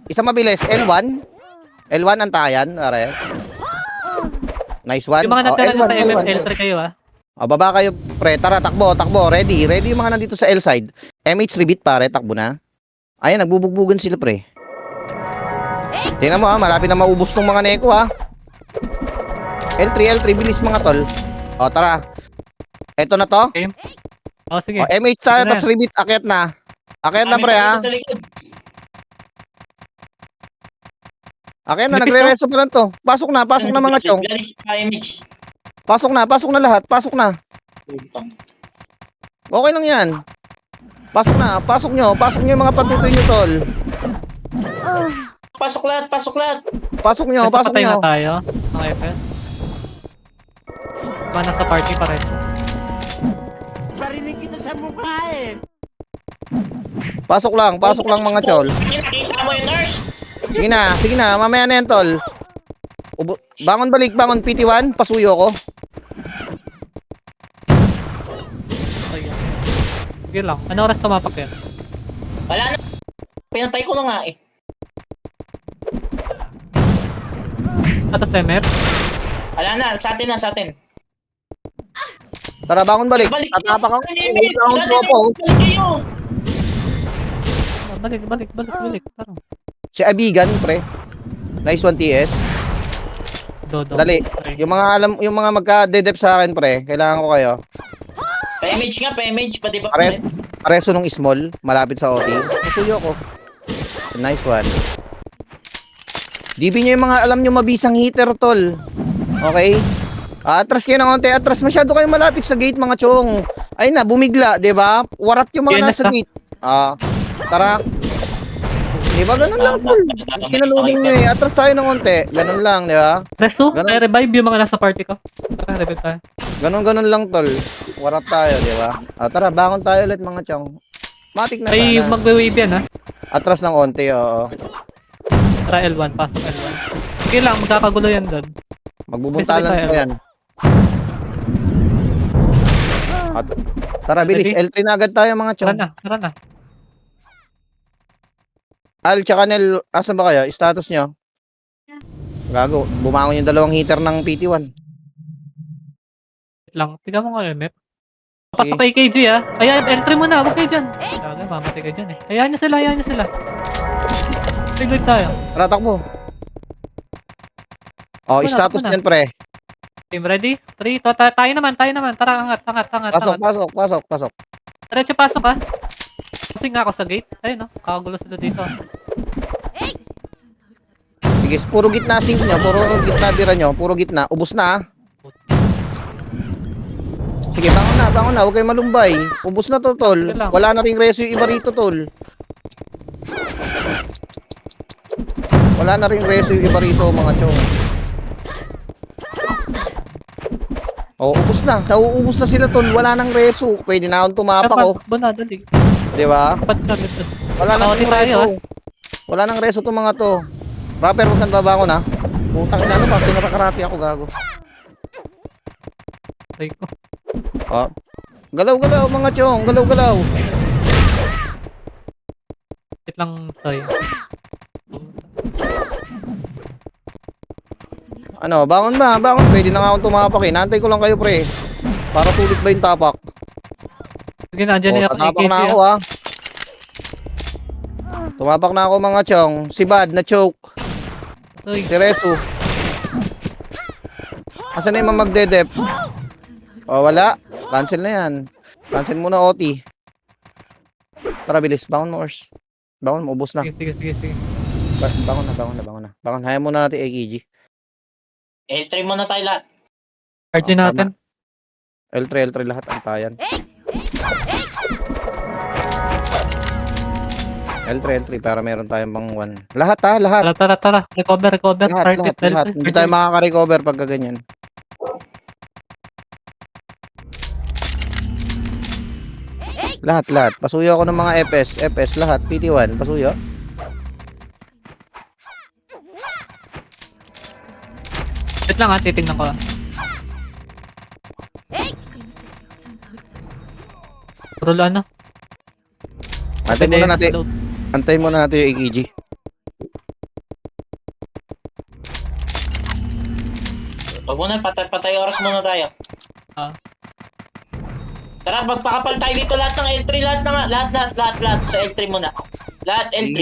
E: Isa mabilis, L1. L1 antayan, are. Nice one.
B: Yung mga natira
E: L1,
B: sa
E: L1.
B: L3 kayo ha.
E: Baba kayo, pre. Tara, takbo. Ready yung mga nandito sa L side. MH rebeat, pare. Takbo na. Ayan, nagbubugbugan sila, pre. Tingnan mo, malapit na maubos tong mga neko, ha. L3, bilis mga tol. Tara. Eto na to.
B: Sige.
E: MH tayo,
B: Ano
E: tas rebeat. Akyat na, pre, ha.
A: Sa likod.
E: Akyat na,
B: Nipis
E: nagre-reso pa lang to. Pasok na mga chong.
A: Galing sa image.
E: Pasok na lahat. Okay lang yan. Pasok nyo yung mga patutoy nyo, tol.
A: Pasok lahat.
E: Pasok nyo.
B: Patay na tayo. Mga epes. Mga nasa party pa rin.
D: Barinig kita sa mukha eh.
E: Pasok lang mga chol.
A: Nakita mo yung nurse?
E: Sige na, mamaya na yan, tol. Bangon balik, bangon, PT1, pasuyo ko.
B: Ayan. Sige lang. Ano oras tumapak yan?
A: Wala na. Pinatay ko na nga eh.
B: Atas MF?
A: Wala na, sa atin.
E: Tara, bangon balik. Tatapak ako. Wait lang ako po.
B: Balik. Tara.
E: Si Abigan, pre. Nice one, TS.
B: Dodo.
E: Dali.
B: Okay.
E: Yung mga magka-dedep sa akin, pre. Kailangan ko kayo.
A: Pa-image, pati ba?
E: Pareso nung small, malapit sa OT. Pasuyo ko. Nice one. DB nyo yung mga alam nyo mabisang hitter, tol. Okay? Atras kayo ng konti. Atras, masyado kayo malapit sa gate, mga chong. Ay na, bumigla, di ba? Warat yung mga
B: Pianas
E: nasa
B: ka.
E: gate. Tara. Di ba? Ganun lang, tol. Sinalubong nyo eh. Atras tayo ng konti. Ganun lang, di ba?
B: Resu,
E: Ganun.
B: may revive yung mga nasa party ko. Tara, revive tayo.
E: Ganun lang, tol. Warat tayo, di ba? Tara, bangon tayo ulit, mga chong. Matik na
B: May
E: sana.
B: magwe-wave yan ha.
E: Atras ng konti, oo.
B: Tara L1, pasok L1. Sige lang, magkakagulo yan doon.
E: Magbubuntalan
B: Basta
E: pa yan. Tara, bilis.
B: Ready?
E: L3 na agad tayo, mga
B: Tara
E: chong.
B: na.
E: Al, tsaka Nel, asan ba kayo? Status nyo? Gago, bumangon yung dalawang heater ng PT1.
B: Wait lang, tignan mo nga MF. Pasok kay KG ha. Ayan, L3 muna, huwag kayo dyan. Gago, mamatay kayo dyan eh. Hayaan nyo sila. Tignan tayo.
E: Tara, takbo. Oh,
B: Wala,
E: status
B: takbo na.
E: nyan, pre.
B: Team ready? 3, tayo naman. Tara, angat.
E: Pasok.
B: Diretso pasok ha. Kasi nga ako sa gate. Ayun no, kakagulo sila dito.
E: Sige, puro gitna sync nyo, puro gitna bira nyo, puro gitna. Ubus na, ah. Sige, bangon na, huwag kayo malumbay. Ubus na to, tol.
B: Sige lang.
E: Wala na ring reso yung iba rito, tol. Wala na ring reso yung iba rito, mga chong. Oh, ubus na. Nauubos na sila, tol. Wala nang reso. Pwede na akong tumapak, oh.
B: Takbo na, dali.
E: Di ba?
B: Dapat sa gitna.
E: Wala nang
B: Nakauti tayo,
E: reso. Wala nang reso to, mga to. Rapper, huwag kang babangon, ha. Putang ina, ano ba? Pinapakarati ako, gago.
B: Try ko.
E: Oh. Galaw, mga chong. Galaw.
B: Wait lang, Soy.
E: Ano, bangon ba? Bangon. Pwede na nga akong tumapak, eh. Nantay ko lang kayo, pre. Para sulit ba yung tapak?
B: Sige na, andyan na ako
E: Tatapak
B: KG
E: na ako,
B: ha.
E: ha. Tumapak na ako, mga chong. Si Bad na choke.
B: Soy,
E: Si Resu. Asan na yung mga magdedep? Oh, wala. Cancel na yan. Cancel muna, OT. Tara, bilis. Bangon mo, Ors. Bangon mo, ubos na.
B: sige.
E: Bangon na. Bangon. Hayaan muna natin AKG.
A: L3 muna tayo lahat.
B: RG
E: Oh,
B: natin.
E: L3 lahat ang tayan. L3 para meron tayong pang 1. Lahat, ha? Lahat.
B: Tara. Recover.
E: Lahat. Hindi tayo makaka-recover pagka ganyan. Lahat. Pasuyo ako ng mga FS lahat. PT1, pasuyo.
B: Wait lang ha, titignan ko ha. Roll ano?
E: Antayin muna natin yung AKG.
A: Huwag muna, patay oras muna tayo.
B: Ah.
A: Tara, magpakapal tayo dito lahat ng L3, lahat sa L3 muna. Lahat L3.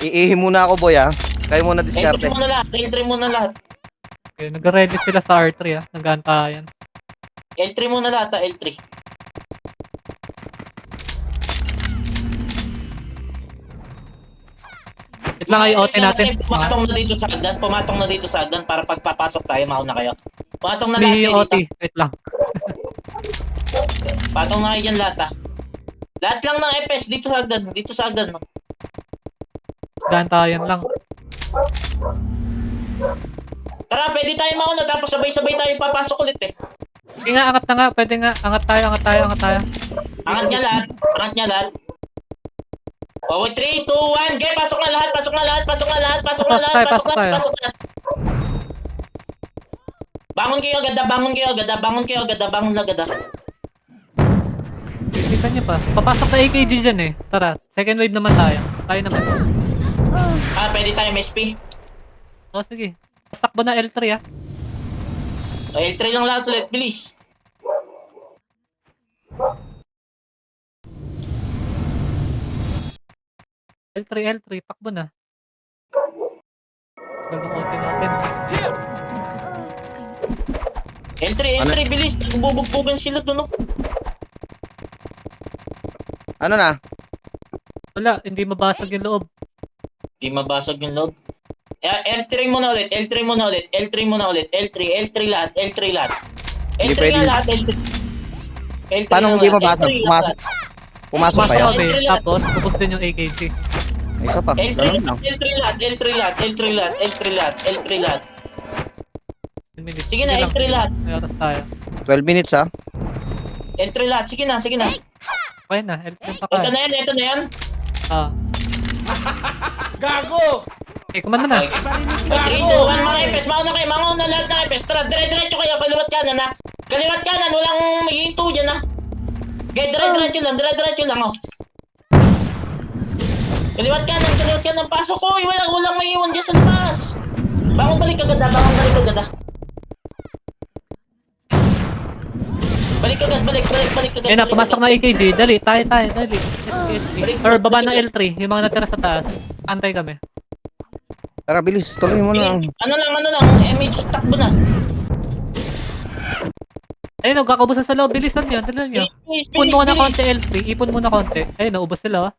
E: Iihi muna ako, boy, ha? Kayo muna diskarte.
A: L3 muna lahat.
B: Okay, nag-ready sila sa R3 ha. Nag-aantayan.
A: L3 muna lahat, L3.
B: Wait lang ay OT natin.
A: Pumatong na dito sa hagdan para pagpapasok tayo, mauna kayo. Pumatong na lahat
B: May
A: kayo
B: OT.
A: dito.
B: Wait lang.
A: Patong na kayo dyan lahat, ha. Lahat lang ng FS dito sa hagdan.
B: Nag-aantayan lang.
A: Tara, pwede tayo mauna tapos sabay-sabay tayo papasok ulit eh.
B: Sige nga, angat na nga. Pwede nga. Angat tayo, angat tayo, angat tayo.
A: Angat niya lahat. Angat niya lahat. Oh, 3, 2, 1. Okay, pasok na lahat. Pasok na lahat. Pasok na lahat. Pasok na lahat.
B: Pasok
A: Pasok na
B: tayo.
A: lahat. Pasok na. Bangon kayo agad. Bangon kayo agad. Bangon kayo agad. Bangon agad.
B: Kita niyo pa. Papasok na AKG dyan eh. Tara, second wave naman tayo. Tayo naman.
A: Ah, pwede tayo MSP.
B: O sige. Takbo na L3 ah.
A: Oh, L3 lang lahat ulit. Bilis.
B: L3, takbo na. Galukotin natin.
A: L3, bilis. Bubugbugan sila doon, no?
E: Ano na?
B: Wala, hindi mabasag yung loob.
A: Di mabasag yung load. L3 muna ulit. L3 lahat.
E: Hindi
A: L3
E: pwede.
A: nga lahat. L3.
E: Paano
A: lang
E: hindi
A: lahat,
E: mabasag?
A: L3 lang lahat.
E: Pumasok
B: Pasok
E: kayo?
B: kami, tapos ubos din yung AKG.
E: May isa pa. Ganun lang.
A: L3 lahat.
B: 10 minutes.
A: Sige na,
B: lang.
A: L3 lahat.
B: May oras tayo.
E: 12 minutes ha.
A: L3 lahat. Sige na.
B: Okay na, L3 pa
A: Ito
B: kaya.
A: na yan.
B: Ah. Gago! Okay, kumanda na.
A: 3, 2, 1, mga epes. Mauna lahat ng epes. Tara, dire-diretso kayo. Kaliwat kanan, ha. Kaliwat kanan. Walang maghihinto dyan, ha. Okay, dire-diretso lang, oh. Kaliwat kanan. Pasok ko. Walang may iwan dyan sa labas. Bangon balik agad, ha. Balik agad.
B: Ayun na, pumasok na AKG. Dali, tayo. Dali. Or baba ng L3, yung mga natira sa taas. Antay kami.
E: Tara, bilis. Tuloy mo na.
A: Ano lang. MH, takbo na.
B: Ayun, nagkakaubusan sa loob. Bilisan nyo, dali nyo.
A: Please.
B: Ipon muna konti L3. Ipon muna konti. Ayun, naubos sila, oh.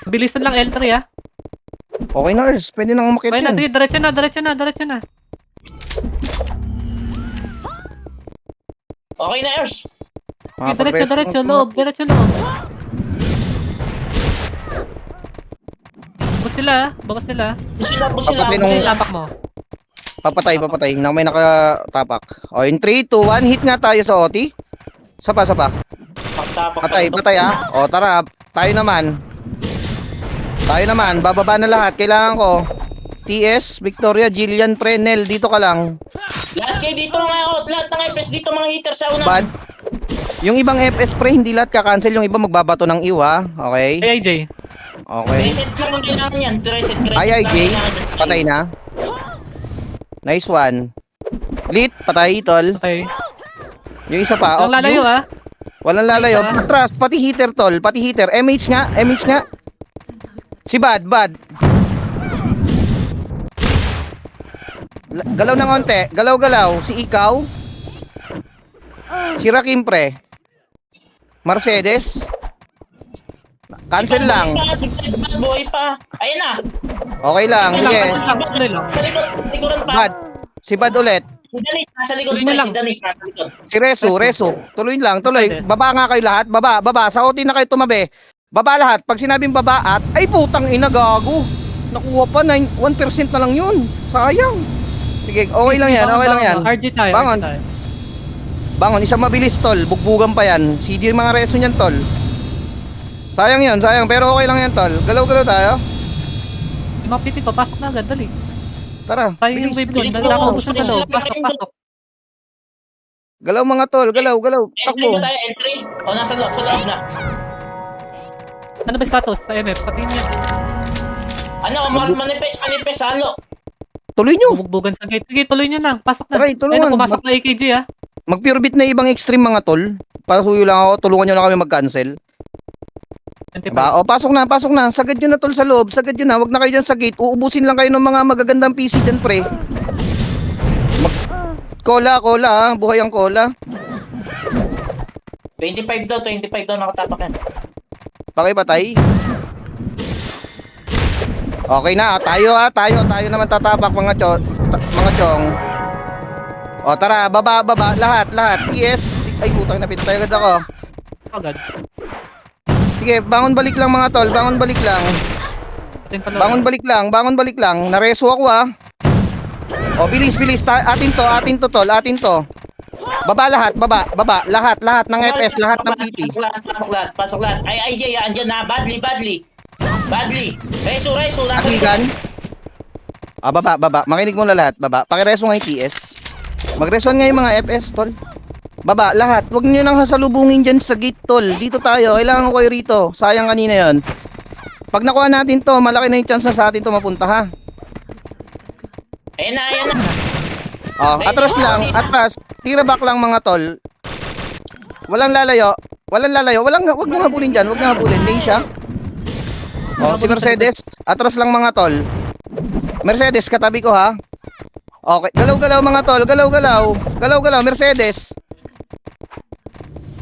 B: Bilisan lang L3, ah.
E: Okay na, Ers. Pwede nang umakit
B: Okay na,
E: yan.
B: sige, diretso na.
A: Okay na, Ers.
B: Sige, diretso, loob. Baba sila.
A: Sila.
E: Papatay
B: Ano
E: nung-
B: yung lapak mo?
E: Papatay. Na may nakatapak. O, in 3, 2, 1. Hit nga tayo sa OT. Sapa. Patay ha. O, tara. Tayo naman. Bababa na lahat. Kailangan ko. TS, Victoria, Jillian, Nel. Dito ka lang.
A: Lahat kayo dito lahat ng FS dito mga hitter sa una.
E: Bad. Yung ibang FS pre, hindi lahat ka-cancel. Yung iba magbabato ng iwa. Okay?
B: AJ.
E: Okay.
A: Reset lang ang kailangan yan. Reset
E: IIJ, patay na. Nice one. Lit, patay, tol.
B: Okay.
E: Yung isa pa.
B: Ang lalayo, ah.
E: Walang lalayo. Patras, pati hitter, tol. Pati hitter. MH nga. Si Bad. Galaw ng onte. Galaw. Si Ikaw. Si Rakim, pre. Mercedes. Cancel lang.
A: Si bad boy pa. Ayun na.
E: Okay lang. Sige.
B: Tuloy lang.
A: Sa likod. Likuran pa.
E: Bad. Si Bad ulit.
A: Si Danis nasa likod
B: Tuloy
A: pa.
B: na lang.
A: Si Danis nasa likod.
E: Si Reso. Tuloy. Baba nga kayo lahat. Baba. Sa OT na kayo tumabi. Baba lahat. Pag sinabing baba at, ay putang ina, gago. Nakuha pa, 1% na lang yun. Sayang. Sige, okay lang yan.
B: RG tayo.
E: Bangon. Isang mabilis, tol. Bugbugan pa yan. CD yung mga reso niyan, tol. Sayang yan. Pero okay lang yan, tol. Galaw tayo.
B: Yung mga piti ko, pasok na agad. Dali.
E: Tara.
B: Tayo yung wave doon. Dali ako gusto sa loob. Pasok.
E: Galaw mga tol. Galaw. Takbo.
A: L3 tayo. L3. O nasa loob na.
B: Ano ba status sa MF? Patingin niya.
A: Ano, manifest halo.
E: Tuloy nyo.
B: Bumugbugan sa gate. Sige, tuloy niyo na. Pasok na.
E: Try, tulungan.
B: Ayun, pumasok na AKG, ah.
E: Mag-pure beat na ibang extreme mga tol. Para suyo lang ako. Tulungan nyo na kami mag-cancel.
B: 25.
E: Diba? O, pasok na. Sagad nyo na tol sa loob. Huwag na kayo dyan sa gate. Uubusin lang kayo ng mga magagandang PC dyan, pre. Cola, ha. Buhay ang cola.
A: 25 daw nakatapak yan.
E: Pakipatay. Okay na. Tayo naman tatapak mga chong. O, tara. Baba. Lahat. Yes. Ay, putang napit tayo agad ako.
B: Agad.
E: Sige, bangon balik lang mga tol.
B: Patin pa lang.
E: Bangon balik lang. Nareso ako, ah. O, bilis. Atin to, tol. Atin to. Baba lahat, baba. Lahat ng FS, lahat ng PT.
A: Pasok lahat. Ay, IJ, andyan na. Badly. Reso, nasa
E: Akigan. Baba. Makinig mo na lahat, baba. Pakireso nga yung TS. Magreson nga yung mga FS, tol. Baba, lahat. Huwag niyo nang hasalubungin dyan sa gate, tol. Dito tayo. Kailangan ko kayo rito. Sayang kanina yon. Pag nakuha natin to, malaki na yung chance na sa atin to mapunta, ha?
A: Ayan na.
E: Atras lang. Tira back lang, mga tol. Walang lalayo. Huwag nang habulin dyan. Lane siya. Si Mercedes. Atras lang, mga tol. Mercedes, katabi ko, ha? Okay. Galaw-galaw, mga tol. Galaw-galaw. Mercedes.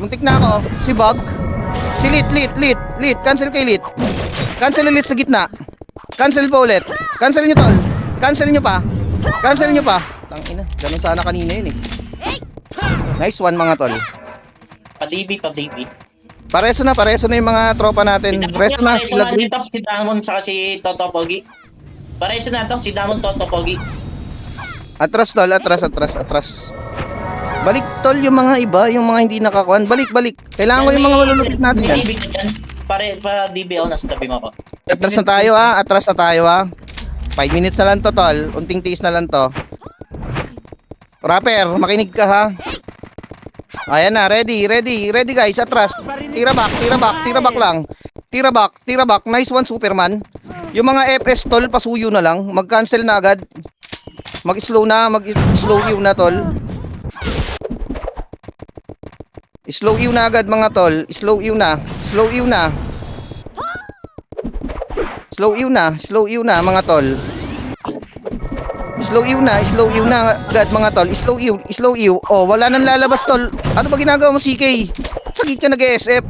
E: Muntik na ako. Si Bug. Si Lit. Cancel kay Lit. Cancel ulit sa gitna. Cancel pa ulit. Cancel nyo, tol. Cancel nyo pa. Tangina. Ganun sana kanina yun, eh. Nice one, mga tol.
A: Pa-DB.
E: Pareso na yung mga tropa natin. Resto na sila green.
A: Si Damon saka si Toto Pogi. Pareso na to, si Damon, Toto Pogi.
E: Atras, tol. Atras. Balik, tol, yung mga iba, yung mga hindi nakakuan. Balik. Kailangan ko yung mga malulupit natin dyan.
A: DB ka dyan. Pa-DB ako, nasa tabi mo ako.
E: Atras na tayo, ha. 5 minutes na lang to, tol. Unting tiis na lang to. Rapper, makinig ka, ha. Ayan na, ready guys, atras. Tira back lang. Tira back. Nice one, Superman. Yung mga FS, tol, pasuyo na lang. Mag-cancel na agad. Mag-slow you na, tol. Slow you na agad, mga tol. Slow you na, mga tol. Slow you na agad, mga tol. Slow you. Oh, wala nang lalabas, tol. Ano ba ginagawa mo, CK? Sagit ka nag-SF.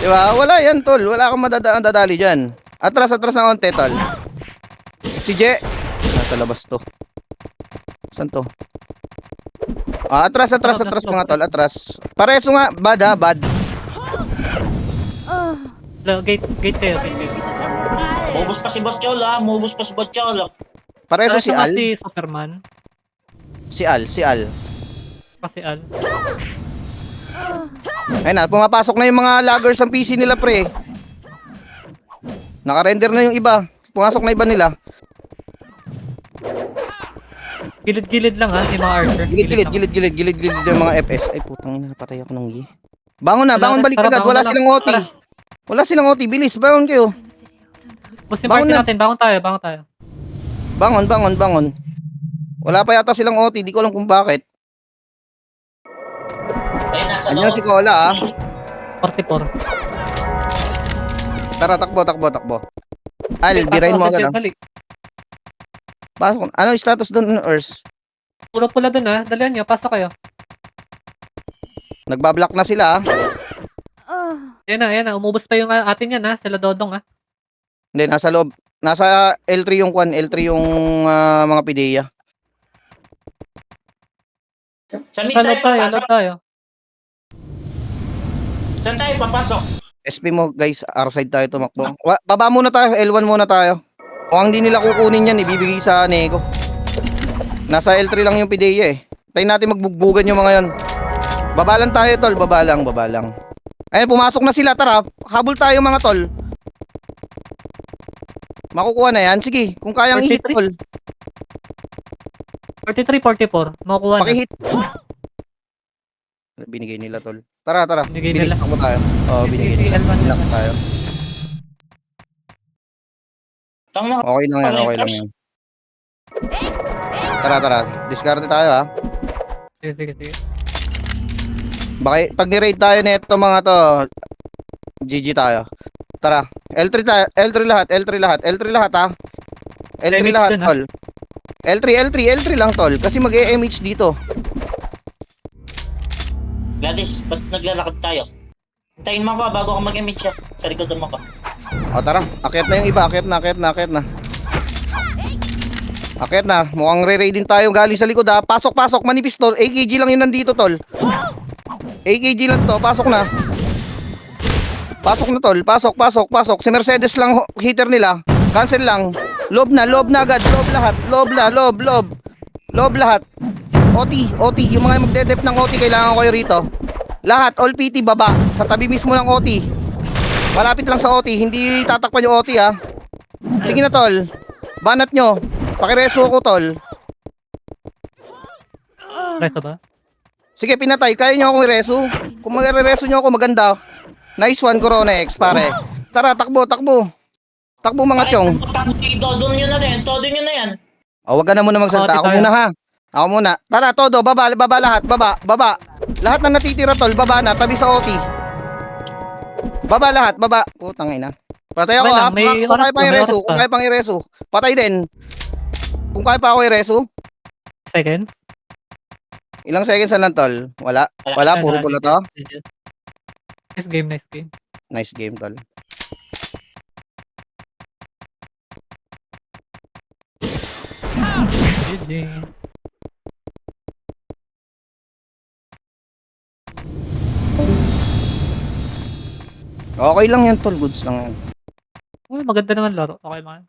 E: Diba? Wala yan, tol. Wala kang dadali dyan. Atras na konti, tol. Si Je. Nasa labas to. Saan to? Atras, mga tol. Atras. Pareso nga. Bad, ha? Bad.
B: Gate kayo.
A: Mubos pa si Boss Cholo.
E: Pareso si Al.
B: Si Superman.
E: Si Al.
B: Kasi Al.
E: Ayun na, pumapasok na yung mga laggers ng PC nila, pre. Naka-render na yung iba. Pumasok na iba nila.
B: Gilid-gilid lang, ha, yung mga archer.
E: Gilid yung mga FS. Ay, putang ina, napatay ako ng gi. Bangon, balik
B: Tara,
E: agad.
B: bangon
E: Wala
B: na lang.
E: silang OT.
B: Tara.
E: Wala silang OT. Bilis, bangon kayo.
B: Pusin
E: Bangon
B: party
E: na.
B: natin. Bangon tayo.
E: Bangon. Wala pa yata silang OT. Di ko alam kung bakit.
A: Ayun, nasa
E: Andiyan si Cola, ah.
B: 44.
E: Tara, takbo. Al, birahin mo agad, ah.
B: Balik.
E: Pasok. Ano yung status doon, Earth?
B: Pula-pula dun, ha. Dalihan nyo. Pasok kayo.
E: Nagbablock na sila, ah.
B: Ayan na. Umubos pa yung atin yan, ha. Sila Dodong, ha.
E: Hindi, nasa loob. Nasa L3 yung mga pideya.
A: Sa mid
B: Sa
A: tayo
B: loob
A: papasok.
B: tayo.
A: Saan tayo papasok?
E: SP mo, guys. R-side tayo tumakbo. Baba muna tayo. L1 muna tayo. Kung hindi nila kukunin yan, ibibigay sa Neko. Nasa L3 lang yung pideya, eh. Tayo natin magbugbugan yung mga yon. Baba lang tayo, tol. Baba lang. Ayun, pumasok na sila. Tara, habol tayo, mga tol. Makukuha na yan. Sige, kung kayang i-hit,
B: 43?
E: tol.
B: 43-44. Makukuha na.
E: Pakihit. Binigay nila, tol. Tara.
B: Binigay
E: Bilis
B: nila.
E: ako tayo. Binigay nila. Lock tayo. Okay lang yan. Tara. Discard tayo, ha.
B: Sige.
E: Baka pag ni-raid tayo nito, mga to, GG tayo. Tara. L3 tayo. L3 lahat, ha. L3
B: MH
E: lahat,
B: dun, ha?
E: tol. L3 lang, tol. Kasi mag-MH dito.
A: Gladys, ba't naglalakad tayo? Hintayin mo ako bago ako mag-emit siya. Sa likod mo ko.
E: Tara. Akyat na yung iba. Akyat na. Akyat na. Mukhang re-raidin tayo galing sa likod, ha. Pasok. Manipis, tol. AKG lang yun nandito, tol. AKG lang to. Pasok na, tol. Pasok. Si Mercedes lang hitter nila. Cancel lang. Loob na agad. Loob lahat. Loob lahat. OT. Yung mga magde-dep ng OT, kailangan ko kayo rito. Lahat, all PT baba. Sa tabi mismo ng OT. Malapit lang sa OT. Hindi tatakpan yung OT ha. Sige na tol. Banat nyo. Pakireso ko tol.
B: Reto ba?
E: Sige, pinatay. Kaya nyo akong ireso. Kung mag-reso nyo ako, maganda. Nice one, Corona X, pare. Tara, takbo. Takbo mga tiyong.
A: Todo nyo na yan.
E: O, wag ka na muna magsalita. Ako muna ha. Ako muna. Tara, todo. Baba lahat. Baba. Lahat na natitira tol. Baba na. Tabi sa OT. Baba lahat. Baba. Putang ina. Patay ako
B: Okay
E: ha.
B: lang, may
E: Kung
B: oras
E: kaya pang
B: pa, may
E: ireso.
B: oras pa.
E: Kung kaya pang ireso. Patay din. Kung kaya pa ako ireso.
B: Seconds?
E: Ilang seconds na lang tol? Wala. Puro pula to.
B: Nice game.
E: Nice game tol.
B: GG.
E: Okay lang yan tol. Goods lang yan.
B: Uy, maganda naman laro. Okay lang.